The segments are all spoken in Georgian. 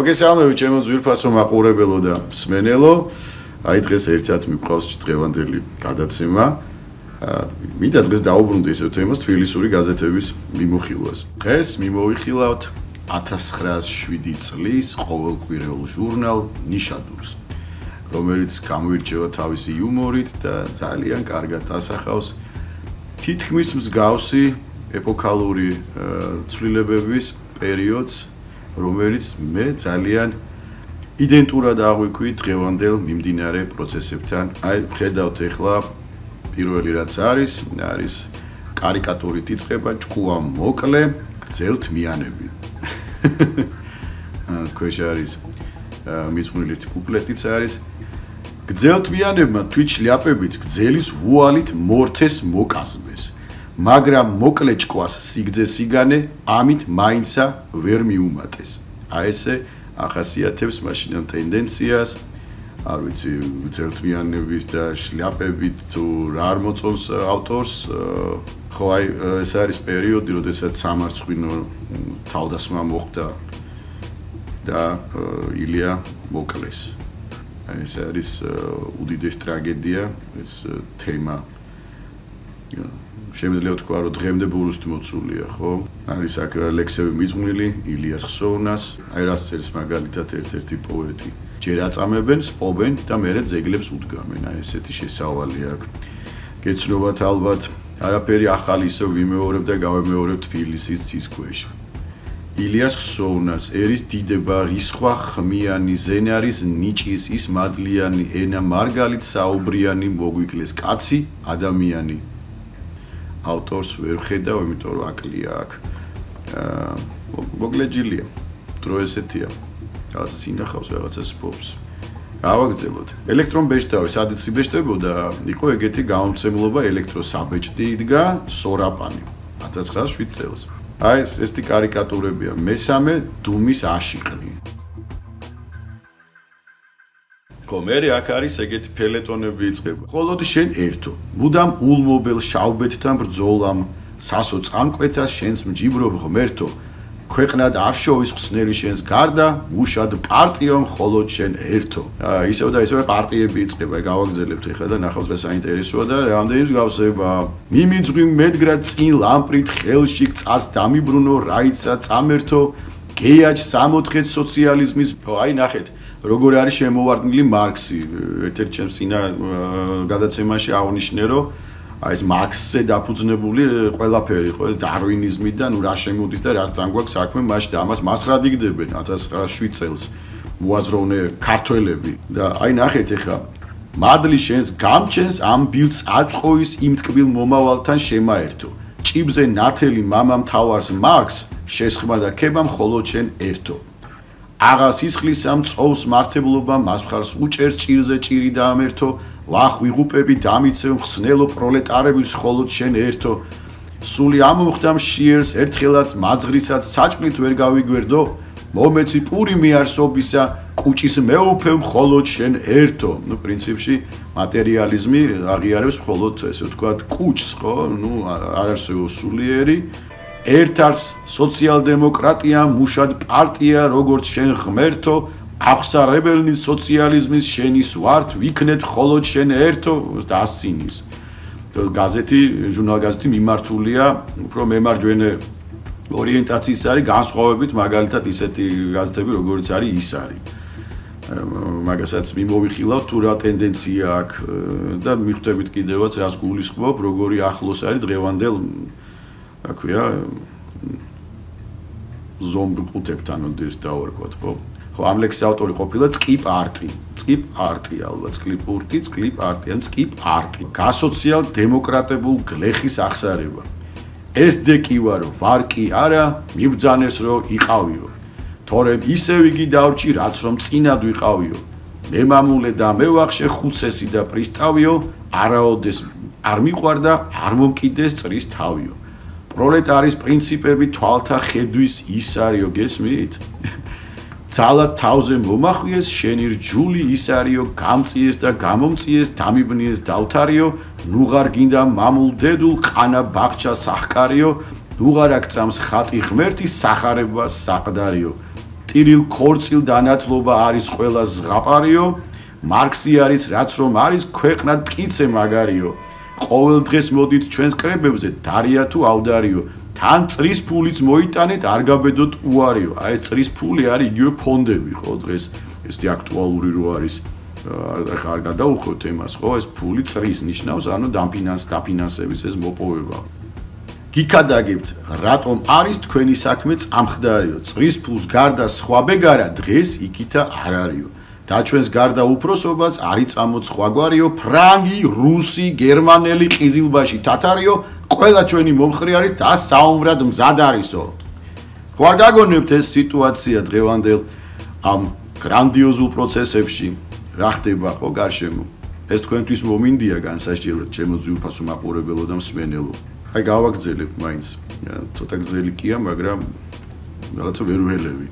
მოგესალმებით ჩემო ძვირფასო მაყურებელო და მსმენელო. აი დღეს ერთად მიყვავს დღევანდელი გადაცემა. მინდა დღეს დაუბრუნდე ისევ თემას თბილისური გაზეთების მიმოხილვას. დღეს მიმოვიხილავთ 1907 წლის ყოველკვირეულ ჟურნალ ნიშადურს, რომელიც გამოირჩევა თავისი იუმორით და ძალიან კარგად ასახავს თითქმის მსგავსი ეპოქალური ცვლილებების პერიოდს, რომელიც მე ძალიან იდენტურად აღვიქვი დღევანდელ მიმდინარე პროცესებთან. აი ხედავთ ახლა პირველი რაც არის კარიკატურით იწყება ჭკუა მოკლე გრძელთმიანები. ქვეშ არის მიწვნილი ერთი კუპლეტიც არის. გრძელთმიანებმა თვით შლიაპებიც გრძელის ვუალით მორთეს მოკაზმეს, მაგრამ მოკლე ჭკვას სიგძე სიგანე ამით მაინცა ვერ მიუმატეს. აი ესე ახასიათებს მაშინ ამ ტენდენციას. არ ვიცი, გრძელთმიანების და შლიაპებით თუ რა არ მოწონს ავტორს, ხო აი ეს არის პერიოდი, როდესაც სამარცხვინო თავდასხმა მოხდა და ილია მოკლეს. ეს არის უდიდესი ტრაგედია, ეს თემა. შემიძლია ვთქვა, რომ დღემდე ბურუსით მოცულია, ხო? არის აქ ლექსები მიძღვნილი ილიას ხსოვნას, აი რას წერს მაგალითად ერთ-ერთი პოეტი. ჯერ აწამებენ, სპობენ და მერე ძეგლებს უდგამენ. აი ესეთი შესავალი აქვს. გეცნობათ ალბათ, არაფერი ახალი ისევ ვიმეორებ და გავემეორებ თბილისის ცის ქვეშ. ილიას ხსოვნას, ერის დიდება, რისხვა ხმიანი, ზენარის ნიჭის ის მადლიანი, ენა მარგალით საუბრიანი, მოგვიკლეს კაცი, ადამიანი. ავტორს ვერ ხედავ, იმიტომ რომ აკლია აქ. მოგლეჯილია. დრო ესეთია. რაღაცას ინახავს, რაღაცას სპობს. გავაგრძელოთ. ელექტრონბეჭდავი, სადაც იბეჭდებოდა, იყო ეგეთი გამომცემლობა ელექტროსაბეჭდი იდგა სორაპანი 1907 წელს. აი ესეთი კარიკატურებია. მესამე დუმის აშიყნი. კომერი აქ არის ეგეთი ფელეტონები იწყება. ხოლოდ შენ ერთო, მუდამ ულმობელ შავბეთთან ბრძოლამ, სასო წამკვეთას შენს მჯიბრობ ღმერთო. ქვეყნად არ შოვის ხსნელი შენს გარდა, მუშად პარტიომ ხოლოდ შენ ერთო. ისევ და ისევ პარტიები იწყება, გავაგრძელებთ ეხლა და ნახავთ რა საინტერესოა და რამდენი მსგავსება. მიმიძღვი მედგრად წინ ლამპრით ხელში წას დამიბრუნო რაიცა წამერთო, გეაჯ 64 სოციალიზმის. აი ნახეთ, როგორ არის შემოვარდნილი მარქსი. ერთ-ერთ ჩემს წინა გადაცემაში აღნიშნე, რომ აი ეს მარქსზე დაფუძნებული ყველაფერი ხო ეს დარვინიზმი და ნუ რა შემოდის და რასთან გვაქვს საქმე მაშინ და ამას მასღადინებენ 1907 წელს მოაზროვნე ქართველები და აი ნახეთ ახლა მადლი შენს გამჩენს ამ ბილდს აწყოის იმ თკბილ მომავალთან შემაერთო ჭიბზე ნათელი მამამ თავარს მარქს შესხმა და ქება მხოლოდ შენ ერთო აღას ისხლისამ წოვს მართებლობა მას მხარს უჭერს ჭირზე ჭირი დაამერთო ვახ ვიღუპები დამიცევ ხსნელო პროლეტარების ხოლოდ შენ ერთო სული ამოხდამ შიერს ერთხელაც მაძღრისაც საჭმლით ვერ გავიგვერდო მომეცი პური მიარსობისა კუჭის მეუფევ ხოლოდ შენ ერთო ნუ პრინციპში მატერიალიზმი აღიარებს ხოლოდ ესე ვთქვათ კუჭს ხო ნუ არ არსებობს სულიერი ერთარს სოციალ-დემოკრატია მუშად პარტია როგორც შენ ღმერთო აღსარებელნი სოციალიზმის შენის ვართ ვიქნეთ ხოლოდ შენ ერთო დასცინის გაზეთი ჟურნალ-გაზეთი მიმართულია უფრო მემარჯვენე ორიენტაციის არის განსხვავებით მაგალითად ისეთი გაზეთები როგორც არის ის არის მაგასაც მიმოვიხილავ თუ რა ტენდენცია აქვს და მიხვდებით კიდევაც რას გულისხმობ როგორი ახლოს არის დღევანდელ აქვია ზომბ ყუთებთან ოდეს დავარქვათ ხო ხო ამ ლექსის ავტორი ყოფილა წკიპ არტი ალბათ წკიპ არტი ან წკიპ არტი გასოციალ დემოკრატებულ გლეხის აღსარება ეს დი კი ვარო ვარ კი არა მიბძანეს რომ იყავიო თორემ ისევ იგი დავჭი რაც რომ წინად ვიყავიო მე მამულე და მე ვახშე ხუცესი და პრისტავიო არაოდეს არ მიყვარდა არ მომკიდეს წრის თავიო პროლეტარის პრინციპები თვალთა ხედვის ის არისო გესმით ძალად თავზე მომახვიეს შენი რჯული ის არისო გამწიეს და გამომწიეს დამიბნიეს დავთარიო ნუღარ გინდა მამულ დედულ ყანა ბაღჩა სახკარიო ნუღარ აქ წამს ხატი ღმერთის სახარება საყდარიო ტირილ ქორწილ დანათლობა არის ყველა ზღაპარიო მარქსი არის რაც რომ არის ქვეყნა მტკიცე მაგარიო ყოველ დღეს მოდით ჩვენს კრებებზე დარია თუ ავდარიო თან წრის ფულიც მოიტანეთ არ გაბედოთ უარიო აი ეს წრის ფული არის იგივე ფონდები ხო დღეს ესეთი აქტუალური რო არის ახლა არ გადაუხოთ ემას ხო ეს ფული წრის ნიშნავს ანუ დაფინანსების ეს მოპოვება გიქადაგებთ რატომ არის თქვენი საქმე წამხდარიო წრის ფულს გარდა სხვა ბეგარა დღეს იქითა არ არისო და ჩვენს გარდა უფროსობას არის წამოც სხვაგვარიო ფრანგი რუსი გერმანელი ყიზილბაში თათარიო ყველა ჩვენი მომხრე არის და საომრად მზად არისო ხო არ გაგონებთ ეს სიტუაცია დღევანდელ ამ გრანდიოზულ პროცესებში რა ხდება ხო გარშემო ეს თქვენთვის მომინდია განსაჯელოდ ჩემო ძვირფასო მაყურებელო და მსმენელო აი გავაგრძელებ მაინც ცოტა გზელი კია მაგრამ რაღაცა ვერ ველევი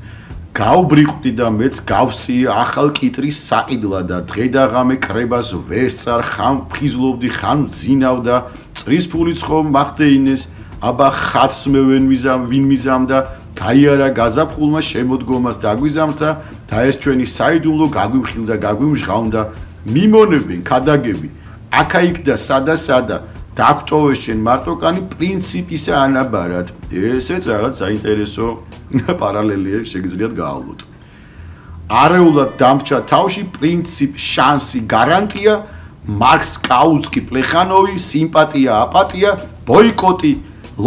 გავბრიყვდი და მეც გავსიე ახალ კიტრის საყიდლად და დღე და ღამე კრებას ვესწარ ხან ფხიზლობდი ხან მძინავდა წრის ფულიც ხომ მახდეინეს აბა ხათს მე ვინ მიზამდა გაიარა გაზაფხულმა შემოდგომას დაგვიზამთა და ეს ჩვენი საიდუმლო გაგვიმხილდა გაგვიმჟღავნდა მიმონებენ ქადაგები აქა-იქ და სადა დაგვტოვეს შენ მარტოკანი პრინციპისა ანაბარად ესეც რაღაც საინტერესო პარალელია შეგიძლიათ გაავლოთ არეულად დამრჩა თავში პრინციპ შანსი გარანტია მარქს კაუცკი პლეხანოვი სიმპათია აპათია ბოიკოტი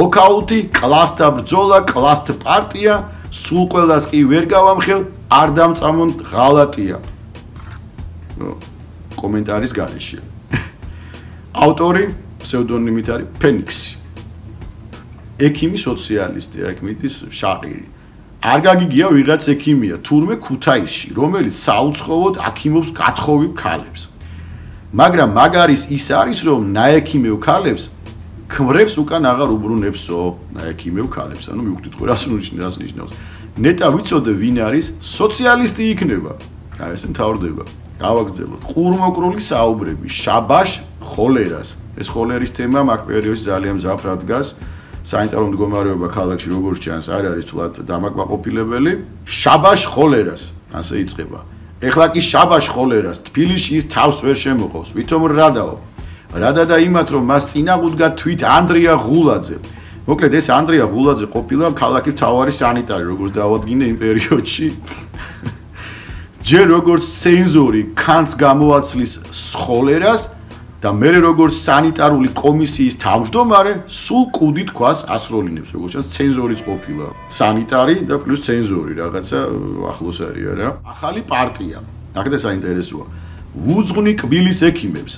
ლოკაუტი კლასთა ბრძოლა კლასთ პარტია სულ ყველას კი ვერ გავამხელ არ დამწამონ ღალატია კომენტარის გარეშე ავტორი ფსევდონიმით არის ფენიქსი ექიმი სოციალისტი ექიმის შაყირი არ გაგიგია ვიღაც ექიმია თურმე ქუთაისში რომელიც საუცხოოდ აქიმობს გათხოვილ ქალებს მაგრამ მაგარის ის არის რომ ნაექიმევ ქალებს ქმრებს უკან აღარ უბრუნებსო ნაექიმევ ქალებს ანუ მივხვდით ხო რას ნიშნავს ნეტა ვიცოდე ვინ არის სოციალისტი იქნება აი ესე მთავრდება გავაგრძელოთ ყურმოკრული საუბრები შაბაშ ხოლერას ეს ხოლერის თემა მაგ პერიოდში ძალიან მძაფრად დგას საინტერესო მდგომარეობა ქალაქში როგორც ჩანს არ არის თლად დამაკმაყოფილებელი შაბაშ ხოლერას ასე იწყება ეხლა კი შაბაშ ხოლერას თბილისში ის თავს ვერ შემოყავს ვითომ რადა და იმათ რომ მას წინაღუდგა თვით ანდრია ღულაძე მოკლედ ეს ანდრია ღულაძე ყოფილა ქალაქის მთავარი სანიტარი როგორც დავადგინე იმ პერიოდში ჯერ როგორც ცენზორი კანს გამოაცლის ხოლერას და მე როგორც სანიტარული კომისიის თავმჯდომარე სულ კუდი თქვას ასროლინებს როგორც ჩანს ცენზორიც ყოფილა სანიტარი და პლუს ცენზორი რაღაცა ახლოს არის რა ახალი პარტია აქედან საინტერესოა უძღვნი კბილის ექიმებს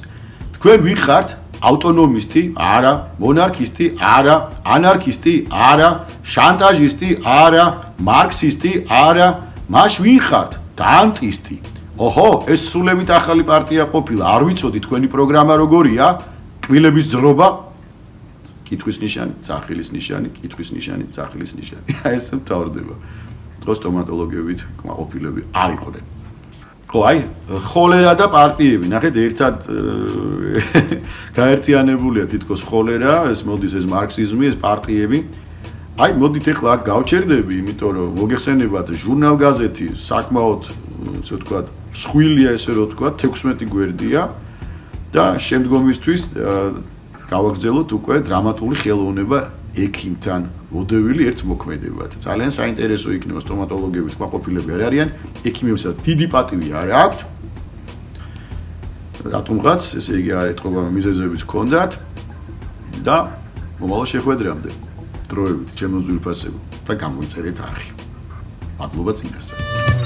თქვენ ვიხართ ავტონომისტი არა მონარქისტი არა ანარქისტი არა შანტაჟისტი არა მარქსისტი არა მაშ ვიხართ დანტისტი ოჰო ეს სულებით ახალი პარტია ყოფილა არ ვიცოდი თქვენი პროგრამა როგორია კბილების ძრობა კითხვის ნიშანი წახილის ნიშანი კითხვის ნიშანი წახილის ნიშანი აი ეს მთავრდება დღეს სტომატოლოგებით კმაყოფილები არ იყვნენ ხო აი ხოლერა და პარტიები ნახეთ ერთად გაერთიანებულია თითქოს ხოლერა ეს მოდის ეს მარქსიზმი ეს პარტიები აი მოდით ეხლა აქ გავჩერდები იმიტომ რომ მოგეხსენებათ ჟურნალ-გაზეთი საკმაოდ ასე ვთქვათ მსხვილია ესე რომ ვთქვათ 16 გვერდია და შემდგომისთვის გავაგრძელოთ უკვე დრამატული ხელოვნება ექიმთან მოდევილი ერთ მოქმედებად ძალიან საინტერესო იქნება სტომატოლოგების კმაყოფილები არ არიან ექიმებსაც დიდი პატივი არ აქვთ რატომღაც ესე იგი არ ეთყობა მიზეზებიც ჰქონდათ და მომავალ შეხვედრამდე დროებით ჩემო ძვირფასებო და გამოიწერეთ არხი მადლობა წინასწარ